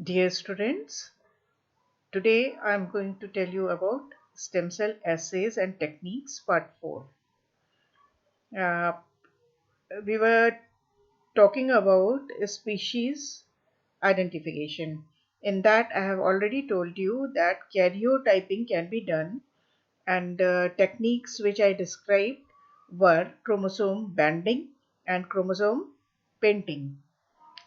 Dear students, today I am going to tell you about stem cell assays and techniques part 4. Uh, we were talking about species identification. In that, I have already told you that karyotyping can be done, and techniques which I described were chromosome banding and chromosome painting.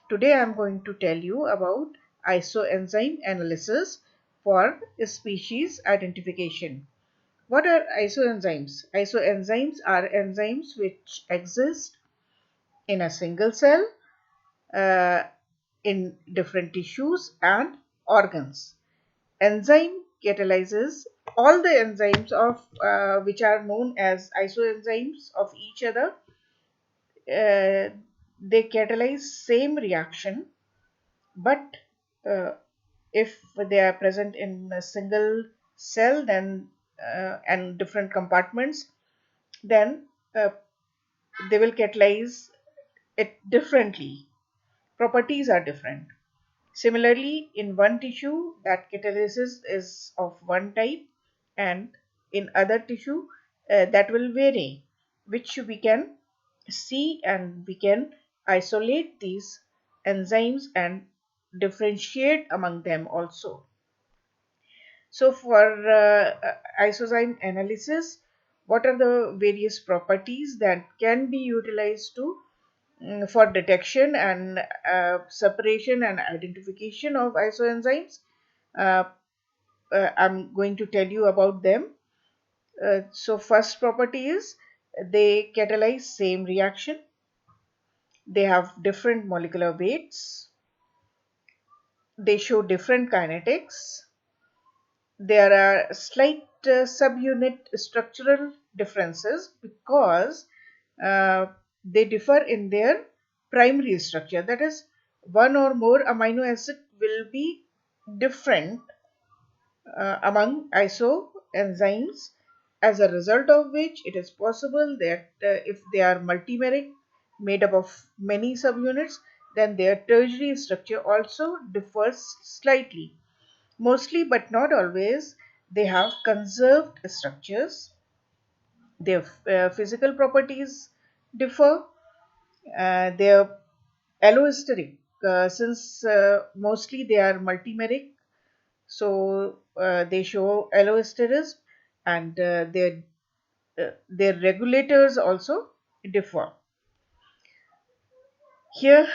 Today I am going to tell you about isoenzyme analysis for species identification. What are isoenzymes? Isoenzymes are enzymes which exist in a single cell, uh, in different tissues and organs. Enzyme catalyzes all the enzymes of which are known as isoenzymes of each other. Uh, they catalyze same reaction, but uh, if they are present in a single cell then and different compartments, then uh, they will catalyze it differently. Properties are different. Similarly, in one tissue, that catalysis is of one type, and in other tissue, that will vary, which we can see, and we can isolate these enzymes and differentiate among them also. So, for isozyme analysis, what are the various properties that can be utilized to for detection and separation and identification of isoenzymes? Uh, I'm going to tell you about them. So, first property is they catalyze same reaction. They have different molecular weights. They show different kinetics. There are slight subunit structural differences because they differ in their primary structure. That is, one or more amino acid will be different among isoenzymes, as a result of which it is possible that if they are multimeric, made up of many subunits, then their tertiary structure also differs slightly. Mostly, but not always, they have conserved structures. Their physical properties differ. Their allosteric, since mostly they are multimeric, so they show allosterism, and their regulators also differ. Here,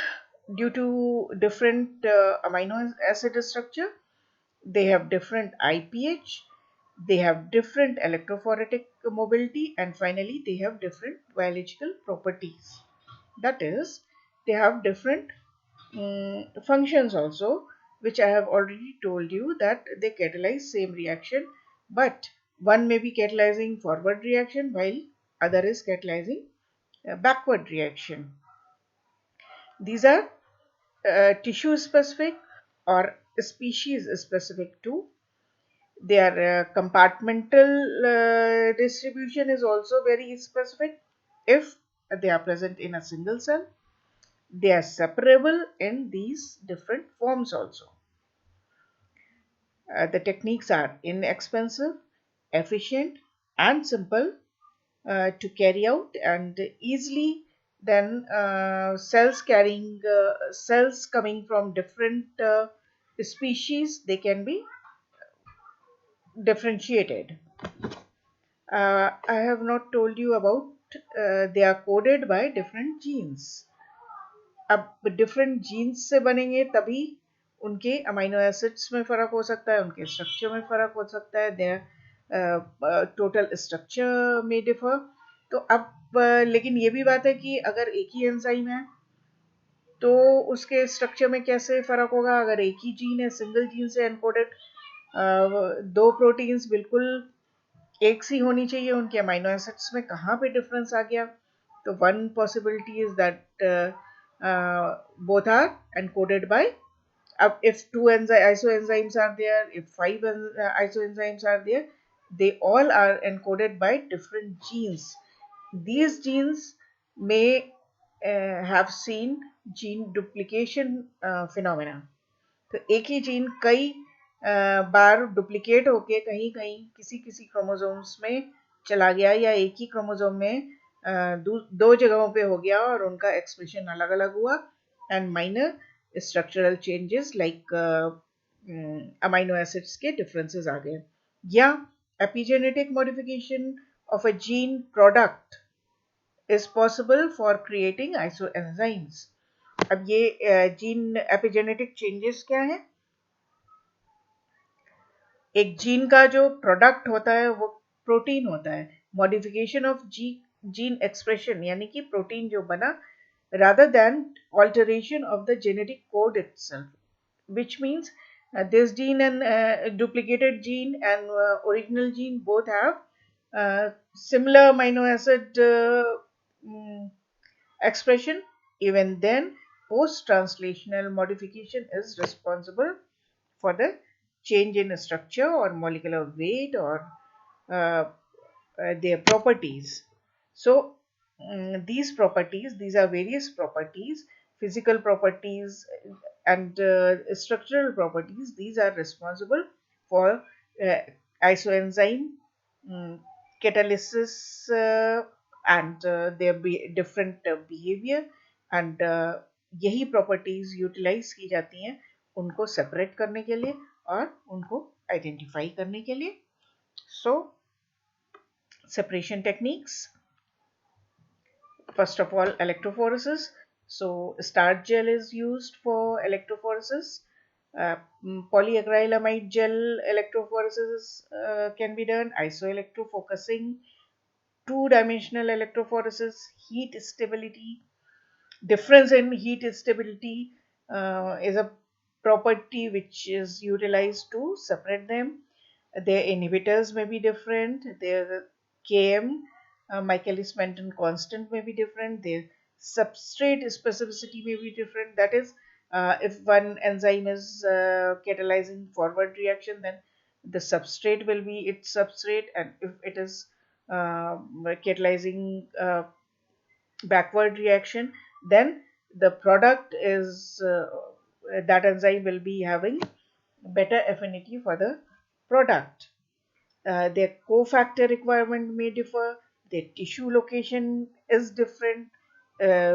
due to different amino acid structure, they have different IPH, they have different electrophoretic mobility, and finally they have different biological properties. That is, they have different functions also, which I have already told you that they catalyze same reaction, but one may be catalyzing forward reaction while other is catalyzing backward reaction. These are tissue specific or species specific too. Their compartmental distribution is also very specific. If they are present in a single cell, they are separable in these different forms also. The techniques are inexpensive, efficient, and simple to carry out, and easily then cells coming from different species, they can be differentiated. I have not told you about they are coded by different genes. अब different jeans से बनेंगे तभी उनके amino acids में फ़र्क हो सकता है, उनके स्ट्रक्चर में फ़र्क हो सकता है, देयर टोटल स्ट्रक्चर में डिफर। तो अब लेकिन ये भी बात है कि अगर एक ही एंजाइम है तो उसके स्ट्रक्चर में कैसे फ़र्क होगा? अगर एक ही जीन है, सिंगल जीन से एनकोडेड दो प्रोटीन्स बिल्कुल एक सी होनी चाहिए, उनके अमीनो एसिड्स में कहाँ पे डिफरेंस आ गया? तो one possibility is that both are encoded by, if two isoenzymes are there, if five isoenzymes are there, they all are encoded by different genes. These genes may have seen gene duplication phenomena. तो एक ही gene कई बार duplicate होके कहीं कहीं किसी किसी chromosomes में चला गया, या एक ही क्रोमोसोम में दो जगहों पे हो गया और उनका एक्सप्रेशन अलग अलग हुआ, and minor structural changes like amino acids के डिफरेंसेस आ गए, या epigenetic modification of a gene product is possible for creating isoenzymes. अब ये जीन एपिजेनेटिक चेंजेस क्या है? एक जीन का जो प्रोडक्ट होता है वो प्रोटीन होता है. मॉडिफिकेशन ऑफ जीन एक्सप्रेशन यानी कि प्रोटीन जो बना, rather than alteration of the genetic code itself, which means this gene and duplicated gene and original gene both have similar amino acid expression. Even then, post-translational modification is responsible for the change in structure or molecular weight or uh, their properties. So, these are various properties, physical properties and structural properties. These are responsible for uh, isoenzyme mm, catalysis and their different behavior, and यही properties utilize की जाती हैं उनको separate करने के लिए और उनको identify करने के लिए. So, separation techniques. First of all, electrophoresis. So, starch gel is used for electrophoresis. Polyacrylamide gel electrophoresis can be done. Isoelectrofocusing, two-dimensional electrophoresis, heat stability. Difference in heat stability is a property which is utilized to separate them. Their inhibitors may be different. Their Km, Michaelis Menten constant, may be different. Their substrate specificity may be different. That is, if one enzyme is catalyzing forward reaction, then the substrate will be its substrate, and if it is catalyzing backward reaction, then the product is that enzyme will be having better affinity for the product. Their cofactor requirement may differ, their tissue location is different,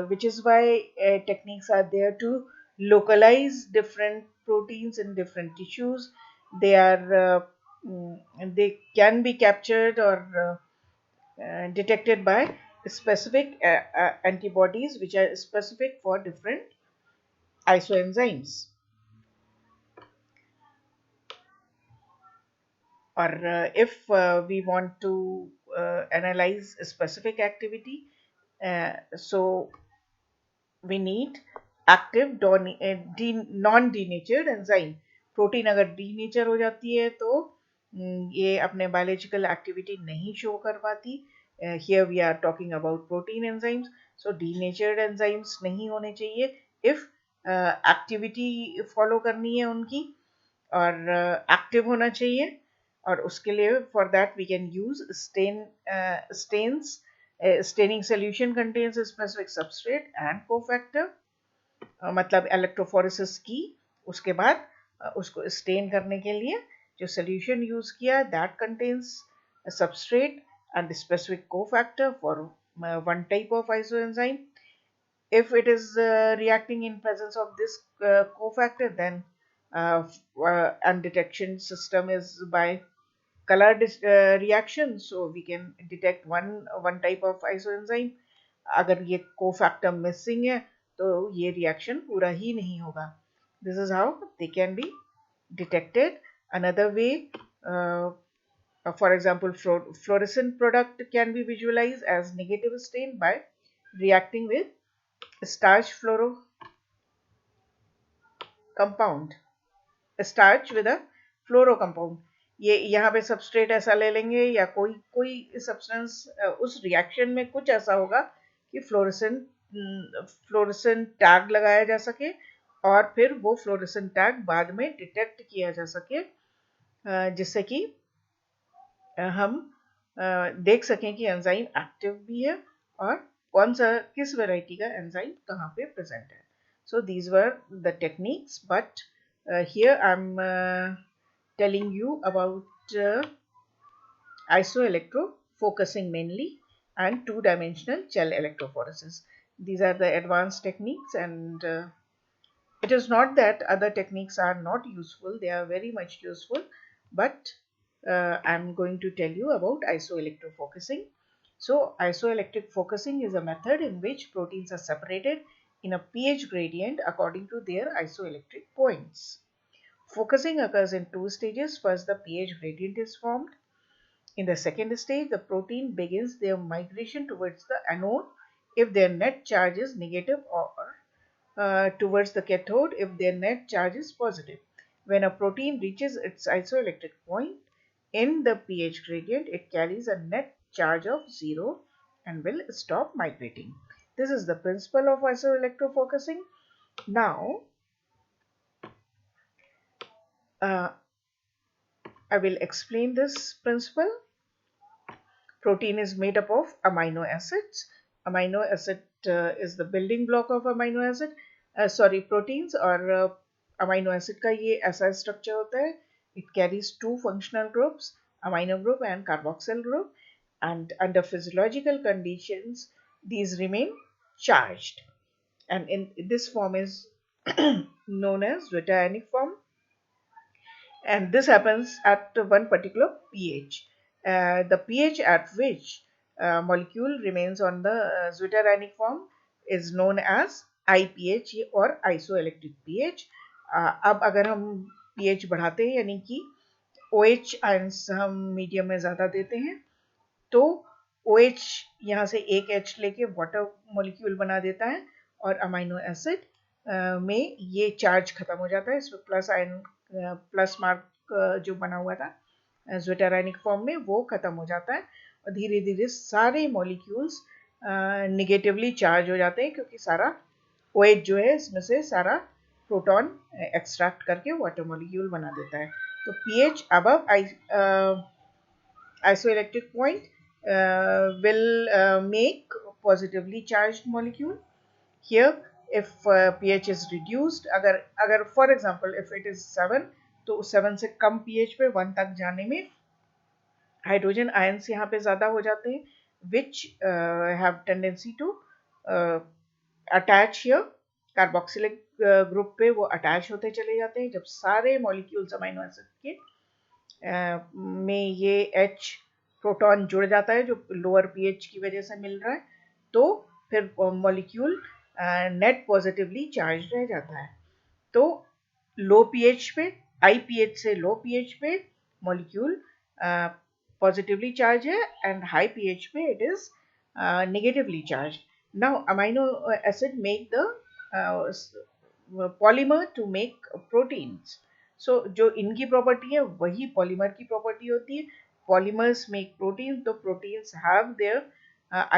which is why techniques are there to localize different proteins in different tissues. They are they can be captured or detected by specific antibodies which are specific for different isoenzymes. Or if we want to analyze a specific activity, so we need active non-denatured enzyme. Protein अगर denature हो जाती है तो ये अपने biological activity नहीं show कर पाती. Here we are talking about protein enzymes. So denatured enzymes नहीं होने चाहिए इफ एक्टिविटी फॉलो करनी है उनकी, और एक्टिव होना चाहिए. और उसके लिए for that we can use stains. Staining solution contains specific substrate and cofactor. मतलब इलेक्ट्रोफोरेसिस की उसके बाद उसको स्टेन करने के लिए जो सोल्यूशन यूज किया, that contains substrate and specific cofactor for one type of isoenzyme. If it is reacting in presence of this cofactor, then and detection system is by color reaction, so we can detect one type of isoenzyme. अगर ये cofactor missing है तो ये reaction पूरा ही नहीं होगा. This is how they can be detected. Another way, for example, fluorescent product can be visualized as negative stain by reacting with starch fluoro compound. Starch with a fluoro compound. ये यहाँ पे substrate ऐसा ले लेंगे या कोई कोई substance, उस रिएक्शन में कुछ ऐसा होगा कि फ्लोरेसेंट टैग लगाया जा सके और फिर वो फ्लोरेसेंट टैग बाद में डिटेक्ट किया जा सके, जिससे कि हम देख सकें कि एंजाइम एक्टिव भी है और कौन सा किस वैरायटी का एंजाइम कहाँ पे प्रेजेंट है. So these were the techniques, but Here I'm telling you about isoelectrofocusing mainly and two-dimensional gel electrophoresis. These are the advanced techniques, and it is not that other techniques are not useful, they are very much useful, but I'm going to tell you about isoelectrofocusing. So, isoelectric focusing is a method in which proteins are separated in a pH gradient according to their isoelectric points. Focusing occurs in two stages. First, the pH gradient is formed. In the second stage, the protein begins their migration towards the anode if their net charge is negative, or towards the cathode if their net charge is positive. When a protein reaches its isoelectric point in the pH gradient, it carries a net charge of 0 and will stop migrating. This is the principle of isoelectrofocusing. Now, uh, I will explain this principle. Protein is made up of amino acids. Amino acid is the building block of amino acid. Proteins और amino acid का ये ऐसा structure होता है. It carries two functional groups, amino group and carboxyl group, and under physiological conditions, these remain charged. And in this form is known as zwitterionic form, and this happens at one particular pH. The pH at which molecule remains on the zwitterionic form is known as IPH or isoelectric pH. अब अगर हम pH बढ़ाते हैं यानी कि OH ions हम medium में ज़्यादा देते हैं तो OH यहाँ से एक H लेके वाटर मॉलिक्यूल बना देता है और अमाइनो एसिड में ये चार्ज खत्म हो जाता है. इसमें प्लस आयन प्लस मार्क जो बना हुआ था zwitterionic फॉर्म में वो खत्म हो जाता है और धीरे धीरे सारे मॉलिक्यूल्स निगेटिवली चार्ज हो जाते हैं क्योंकि सारा OH जो है इसमें से सारा प्रोटॉन एक्सट्रैक्ट करके वाटर मॉलिक्यूल बना देता है. तो pH above isoelectric point will make positively charged molecule. Here, if pH is reduced, अगर for example if it is 7, तो 7 से कम pH पे 1 तक जाने में हाइड्रोजन आयंस यहाँ पे ज़्यादा हो जाते हैं which have tendency to attach here. Carboxylic group पे वो अटैच होते चले जाते हैं. जब सारे मॉलिक्यूल्स अमीनो एसिड के में ये H प्रोटॉन जुड़ जाता है जो लोअर पीएच की वजह से मिल रहा है तो फिर मॉलिक्यूल नेट पॉजिटिवली चार्ज रह जाता है. तो लो पीएच पे IPH से लो पीएच पे मॉलिक्यूल पॉजिटिवली चार्ज है एंड हाई पीएच पे it is negatively charge. Now amino acid make the polymer to make proteins. सो जो इनकी प्रॉपर्टी है वही पॉलीमर की प्रॉपर्टी होती है. Polymers make proteins. The proteins have their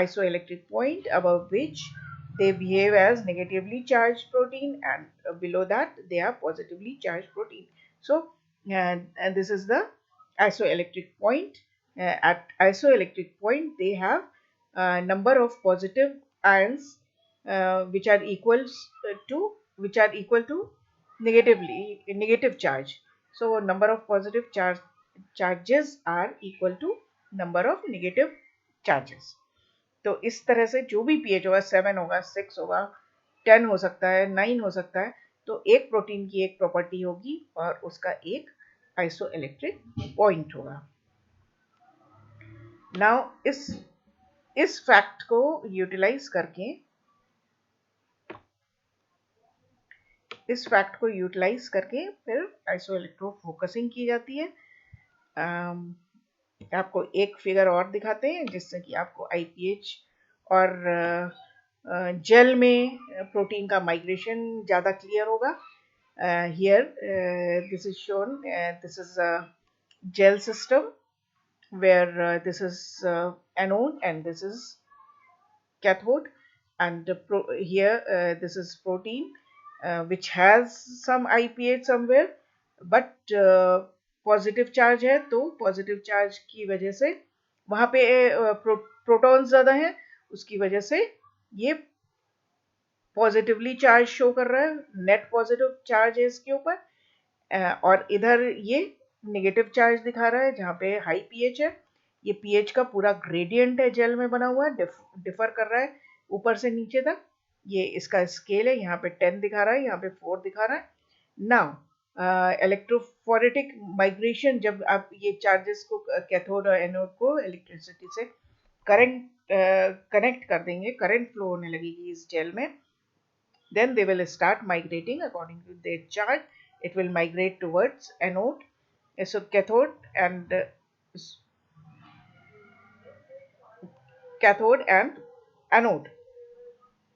isoelectric point above which they behave as negatively charged protein, and below that they are positively charged protein. So and this is the isoelectric point. At isoelectric point they have number of positive ions which are equal to negative charge. So number of positive charges are equal to number of negative charges. तो इस तरह से जो भी pH होगा 7 होगा 6 होगा 10 हो सकता है 9 हो सकता है तो एक प्रोटीन की एक प्रॉपर्टी होगी और उसका एक आइसोइलेक्ट्रिक पॉइंट होगा. नाउ इस फैक्ट को यूटिलाइज करके फिर आइसोइलेक्ट्रोफोकसिंग की जाती है. आपको एक फिगर और दिखाते हैं जिससे कि आपको IPH और जेल में प्रोटीन का माइग्रेशन ज़्यादा क्लियर होगा. Here this is shown this is a gel system where this is anode and this is cathode, and here this is protein which has some IPH somewhere but positive charge है तो positive charge की वजह से वहां पे protons ज्यादा हैं उसकी वजह से ये पॉजिटिवली चार्ज शो कर रहा है. नेट पॉजिटिव चार्ज है इसके ऊपर और इधर ये नेगेटिव चार्ज दिखा रहा है जहाँ पे हाई पीएच है। ये पीएच का पूरा ग्रेडियंट है, जेल में बना हुआ है, डिफर कर रहा है ऊपर से नीचे तक। ये इसका स्केल है, यहाँ पे 10 दिखा रहा है, यहाँ पे 4 दिखा रहा है। नाउ इलेक्ट्रोफोरेटिक माइग्रेशन, जब आप ये चार्जेस को, कैथोड और एनोड को इलेक्ट्रिसिटी से करंट कनेक्ट कर देंगे, करंट फ्लो होने लगेगी इस जेल में, then they will start migrating according to their charge. It will migrate towards anode, so cathode and anode.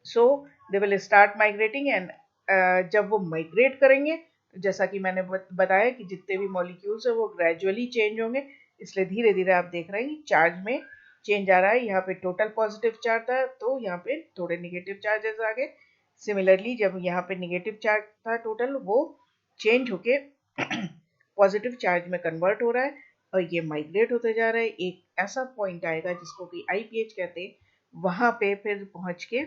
So they will start migrating, and जब वो माइग्रेट करेंगे, जैसा कि मैंने बताया कि जितने भी मॉलिक्यूल्स है वो ग्रेजुअली चेंज होंगे, इसलिए धीरे धीरे आप देख रहे हैं कि चार्ज में चेंज आ रहा है। यहाँ पे टोटल पॉजिटिव चार्ज था, तो यहाँ पे थोड़े निगेटिव चार्जेस आ गए। सिमिलरली जब यहाँ पे निगेटिव चार्ज था टोटल, वो चेंज होके पॉजिटिव चार्ज में कन्वर्ट हो रहा है और ये माइग्रेट होते जा रहा है। एक ऐसा पॉइंट आएगा जिसको कि आईपीएच कहते हैं, वहां पे फिर पहुंच के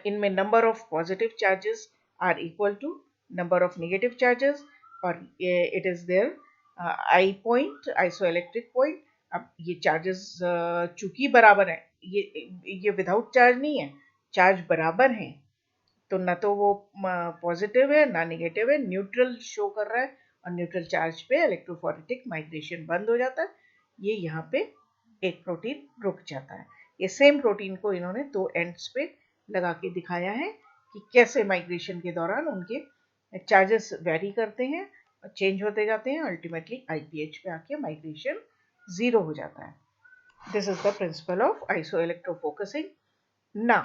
इनमें number of positive charges are equal to number of negative charges, और it is their I point, isoelectric point. अब ये चार्जेस चूंकि बराबर है, ये विदाउट चार्ज नहीं है, चार्ज बराबर हैं, तो ना तो वो पॉजिटिव है ना नेगेटिव है, न्यूट्रल शो कर रहा है, और न्यूट्रल चार्ज पे इलेक्ट्रोफोरेटिक माइग्रेशन बंद हो जाता है। ये यहाँ पे एक प्रोटीन रुक जाता है। ये सेम प्रोटीन को इन्होंने दो एंड्स पे लगा के दिखाया है कि कैसे माइग्रेशन के दौरान उनके चार्जेस वेरी करते हैं और चेंज होते जाते हैं, अल्टीमेटली आईपीएच पे आके माइग्रेशन जीरो हो जाता है। This is the principle of iso electrofocusing. ना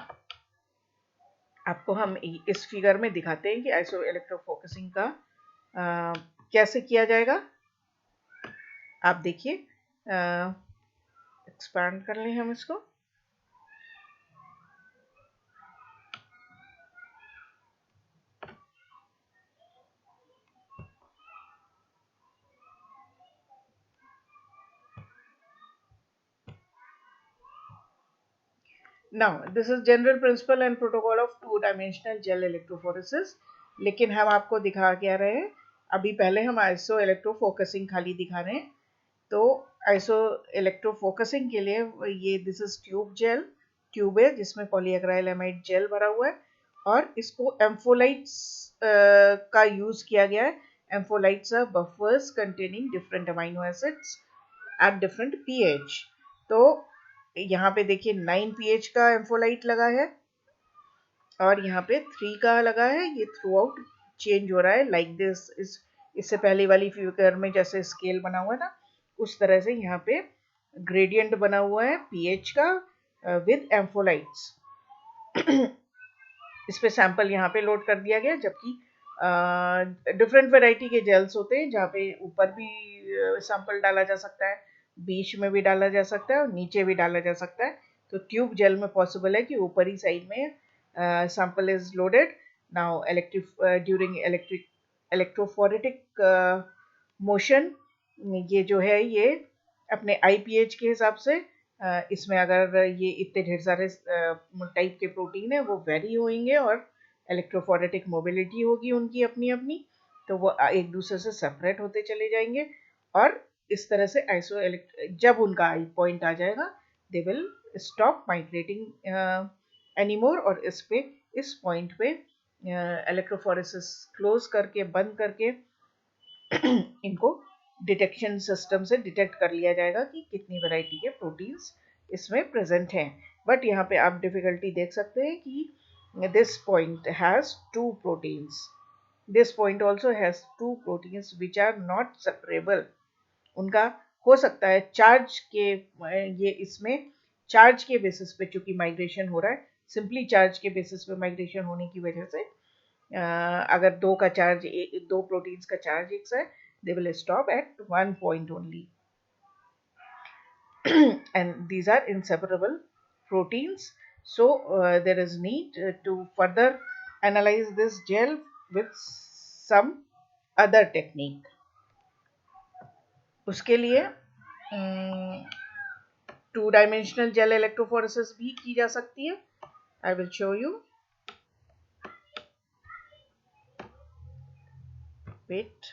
आपको हम इस फिगर में दिखाते हैं कि आइसो इलेक्ट्रोफोकसिंग का कैसे किया जाएगा। आप देखिए, एक्सपैंड कर लें हम इसको। Now, this is general principle and protocol of two-dimensional gel electrophoresis. लेकिन हम आपको दिखा क्या रहे हैं अभी, पहले हम आइसो इलेक्ट्रोफोकसिंग खाली दिखा रहे हैं। तो आइसो इलेक्ट्रोफोकसिंग के लिए ये this is tube gel, tube है जिसमें पॉलीएक्राइलेमाइड जेल भरा हुआ है, और इसको एम्फोलाइट्स का यूज किया गया है। Ampholytes are buffers containing different amino acids at different pH. तो यहाँ पे देखिए 9 पीएच का एम्फोलाइट लगा है और यहाँ पे 3 का लगा है। ये थ्रू आउट चेंज हो रहा है लाइक दिस। इससे पहले वाली फिगर में जैसे स्केल बना हुआ था, उस तरह से यहाँ पे ग्रेडियंट बना हुआ है पीएच का विद एम्फोलाइट्स। इस पे सैंपल यहाँ पे लोड कर दिया गया, जबकि डिफरेंट वैरायटी के जेल्स होते हैं जहाँ पे ऊपर भी सैंपल डाला जा सकता है, बीच में भी डाला जा सकता है और नीचे भी डाला जा सकता है। तो ट्यूब जेल में पॉसिबल है कि ऊपरी साइड में sample is loaded. Now during electrophoretic motion, ये जो है ये अपने आईपीएच के हिसाब से इसमें अगर ये इतने ढेर सारे टाइप के प्रोटीन है वो वेरी होंगे और इलेक्ट्रोफोरेटिक मोबिलिटी होगी उनकी अपनी अपनी, तो वो एक दूसरे से सेपरेट होते चले जाएंगे। और इस तरह से जब उनका आई पॉइंट आ जाएगा, they will stop migrating anymore, और इस पॉइंट पे इलेक्ट्रोफोरेसिस क्लोज करके, बंद करके इनको डिटेक्शन सिस्टम से डिटेक्ट कर लिया जाएगा कि कितनी वैरायटी के प्रोटीन्स इसमें प्रेजेंट हैं। बट यहाँ पे आप डिफिकल्टी देख सकते हैं कि this point has 2 proteins, this point also has 2 proteins which are not separable. उनका हो सकता है चार्ज के, ये इसमें चार्ज के बेसिस पे चूंकि माइग्रेशन हो रहा है, सिंपली चार्ज के बेसिस पे माइग्रेशन होने की वजह से अगर दो प्रोटीन्स का चार्ज एक है, they will stop at one point only. And these are inseparable proteins, so there is need to further analyze this gel with some other technique. उसके लिए टू डायमेंशनल जेल इलेक्ट्रोफोरेसिस भी की जा सकती है। I will show you. wait.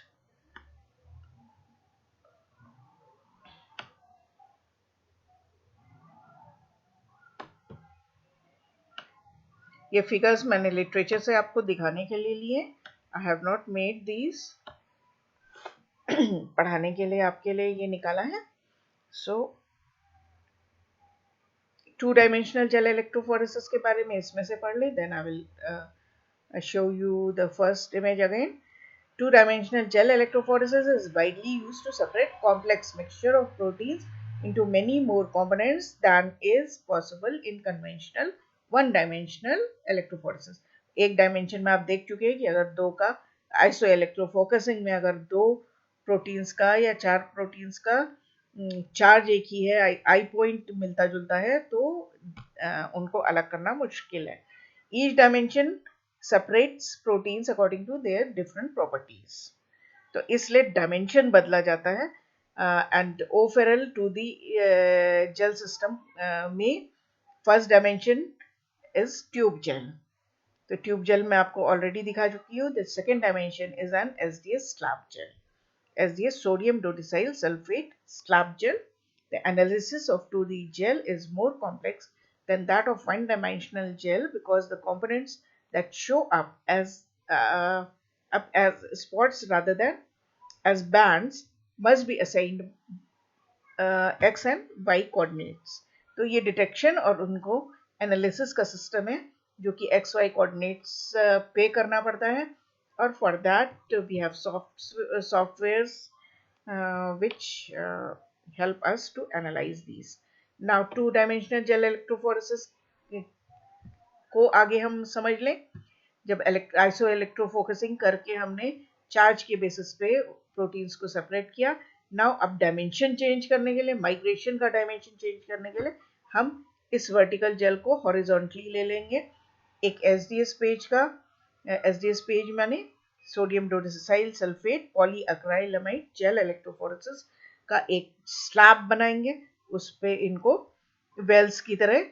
ये figures मैंने literature से आपको दिखाने के लिए लिए. I have not made these. पढ़ाने के लिए आपके लिए ये निकाला है. So two dimensional gel electrophoresis के बारे में इसमें से पढ़ ले. Then I will show you the first image again. Two-dimensional gel electrophoresis is widely used to separate complex mixture of proteins into many more components than is possible in conventional one-dimensional electrophoresis. एक dimension में आप देख चुके हैं कि अगर दो का आइसो इलेक्ट्रोफोकसिंग में अगर दो प्रोटीन्स का या चार प्रोटीन्स का चार्ज एक ही है, आई पॉइंट मिलता जुलता है, तो उनको अलग करना मुश्किल है. Each dimension separates proteins according to their different properties. तो इसलिए डायमेंशन बदला जाता है. And overall to the gel system में first dimension is tube gel. तो ट्यूब जेल मैं आपको ऑलरेडी दिखा चुकी हूँ. The second dimension is an SDS slab gel. SDS sodium dodecyl sulfate slab gel. The analysis of 2D gel is more complex than that of one-dimensional gel because the components that show up as spots rather than as bands must be assigned x and y coordinates. तो ये detection और उनको analysis का system है जो कि x Y coordinates पे करना पड़ता है. और for that we have softwares which help us to analyze these. Now two-dimensional gel electrophoresis को आगे हम समझ लें. जब आइसो इलेक्ट्रोफोकसिंग करके हमने चार्ज के बेसिस पे प्रोटीन्स को सेपरेट किया. नाउ अब डायमेंशन चेंज करने के लिए, माइग्रेशन का डायमेंशन चेंज करने के लिए हम इस वर्टिकल जेल को हॉरिजॉन्टली ले लेंगे. एक एसडीएस पेज का, एसडीएस पेज माने सोडियम डोडेसिसाइल सल्फेट पॉलीअक्राइलमाइड जेल इलेक्ट्रोफोरेसिस का एक स्लैब बनाएंगे. उस पे इनको वेल्स की तरह,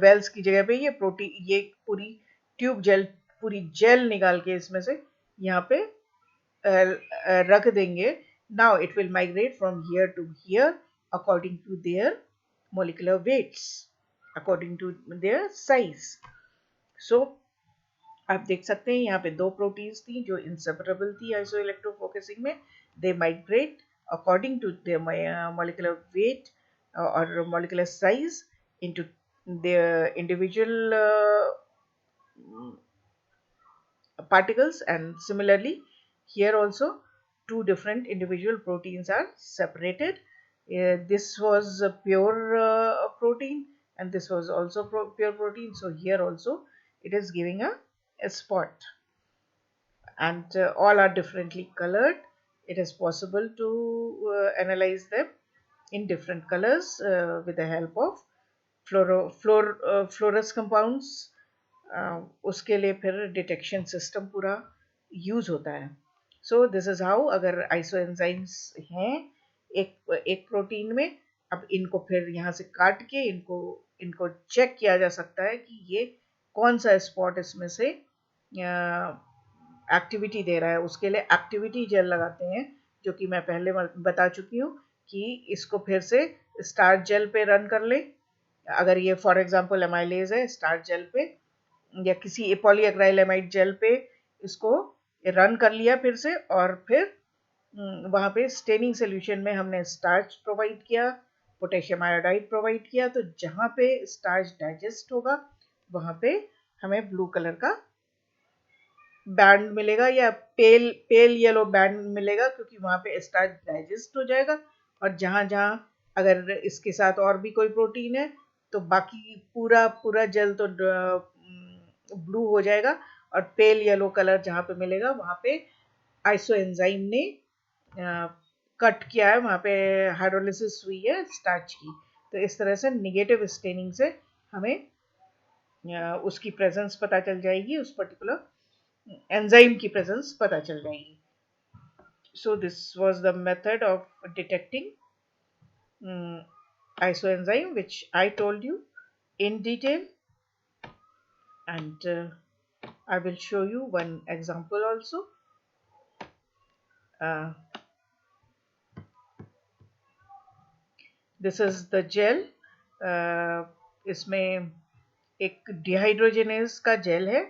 वेल्स की जगह पे ये प्रोटीन, ये पूरी ट्यूब जेल, पूरी जेल निकाल के इसमें से यहाँ पे रख देंगे. Now it will migrate from here to here according to their molecular weights, according to their size. So आप देख सकते हैं यहाँ पे दो प्रोटीन्स थी जो इंसेपरेबल थी आइसो इलेक्ट्रोफोकसिंग में. They migrate according to their molecular weight or molecular size into their individual particles. And similarly here also two different individual proteins are separated. This was a pure protein and this was also pure protein. So here also it is giving a spot. And all are differently colored. It is possible to analyze them in different colors with the help of fluorescent compounds. उसके लिए फिर detection system पूरा use होता है. So this is how, अगर iso enzymes हैं एक protein में, अब इनको फिर यहाँ से काट के इनको चेक किया जा सकता है कि ये कौन सा स्पॉट इसमें से एक्टिविटी दे रहा है. उसके लिए एक्टिविटी जेल लगाते हैं जो कि मैं पहले बता चुकी हूँ कि इसको फिर से स्टार्च जेल पे रन कर ले. अगर ये फॉर एग्जांपल एमाइलेज है, स्टार्च जेल पे या किसी पॉलीअक्राइलेमाइड जेल पे इसको रन कर लिया फिर से, और फिर वहाँ पे स्टेनिंग सोल्यूशन में हमने स्टार्च प्रोवाइड किया, पोटेशियम आयोडाइड प्रोवाइड किया. तो जहाँ पे स्टार्च डाइजेस्ट होगा वहाँ पे हमें ब्लू कलर का बैंड मिलेगा या पेल येलो बैंड मिलेगा, क्योंकि वहाँ पे स्टार्च डाइजेस्ट हो जाएगा. और जहाँ जहाँ अगर इसके साथ और भी कोई प्रोटीन है तो बाकी पूरा जेल तो ब्लू हो जाएगा. और पेल येलो कलर जहाँ पे मिलेगा वहाँ पे आइसो एंजाइम ने कट किया है, वहाँ पे हाइड्रोलिसिस हुई है स्टार्च की. तो इस तरह से नेगेटिव स्टेनिंग से हमें उसकी प्रेजेंस पता चल जाएगी, उस पर्टिकुलर एंजाइम की प्रेजेंस पता चल जाएगी. So this was the method of detecting isoenzyme, which I told you in detail. And I will show you one example also. This is the gel. इसमें एक डिहाइड्रोजनेज का जेल है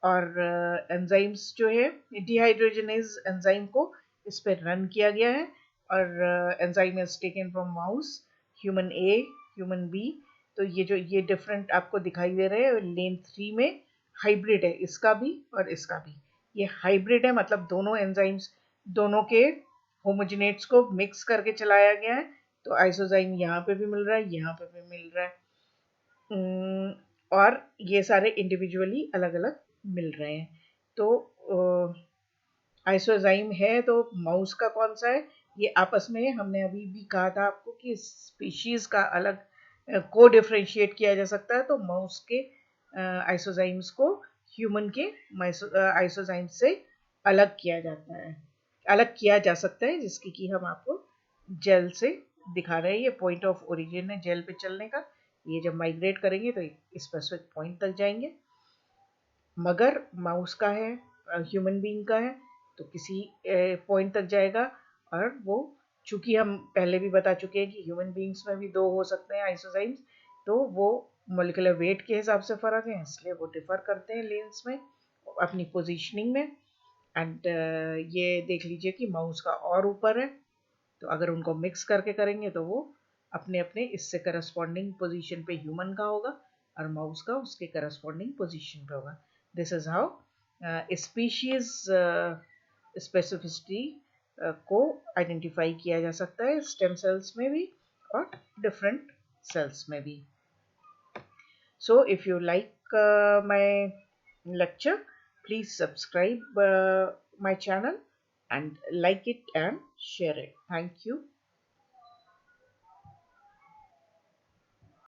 और enzymes जो है, डिहाइड्रोजनेज एंजाइम को इस पर रन किया गया है और enzyme is taken from mouse, human A, human B. तो ये जो ये डिफरेंट आपको दिखाई दे रहे हैं लेन 3 में हाइब्रिड है, इसका भी और इसका भी। ये हाइब्रिड है मतलब दोनों एंजाइम्स, दोनों के होमोजिनेट्स को मिक्स करके चलाया गया है। तो आइसोजाइम यहाँ पे भी मिल रहा है, यहाँ पे भी मिल रहा है। और ये सारे इंडिविजुअली अलग अलग मिल रहे हैं। तो आइसोजाइम है तो माउस का कौन सा है, ये आपस में हमने अभी भी कहा था आपको कि स्पीशीज का अलग को डिफरेंशिएट किया जा सकता है। तो माउस के आइसोजाइम्स को ह्यूमन के आइसोजाइम्स से अलग किया जाता है, अलग किया जा सकता है, जिसकी कि हम आपको जेल से दिखा रहे हैं। ये पॉइंट ऑफ ओरिजिन है जेल पे चलने का। ये जब माइग्रेट करेंगे तो स्पेसिफिक पॉइंट तक जाएंगे। मगर माउस का है, ह्यूमन बीइंग का है तो किसी पॉइंट तक जाएगा। और वो चूंकि हम पहले भी बता चुके हैं कि ह्यूमन बीइंग्स में भी दो हो सकते हैं आइसोजाइम्स, तो वो मोलिकुलर वेट के हिसाब से फर्क है, इसलिए वो डिफर करते हैं लेंस में अपनी पोजीशनिंग में। एंड ये देख लीजिए कि माउस का और ऊपर है, तो अगर उनको मिक्स करके करेंगे तो वो अपने अपने इससे करस्पॉन्डिंग पोजीशन पे ह्यूमन का होगा और माउस का उसके करस्पॉन्डिंग पोजीशन पे होगा। This is how species specificity को आइडेंटिफाई किया जा सकता है स्टेम सेल्स में भी और डिफरेंट सेल्स में भी। So if you like my lecture, please subscribe my channel and like it and share it. Thank you.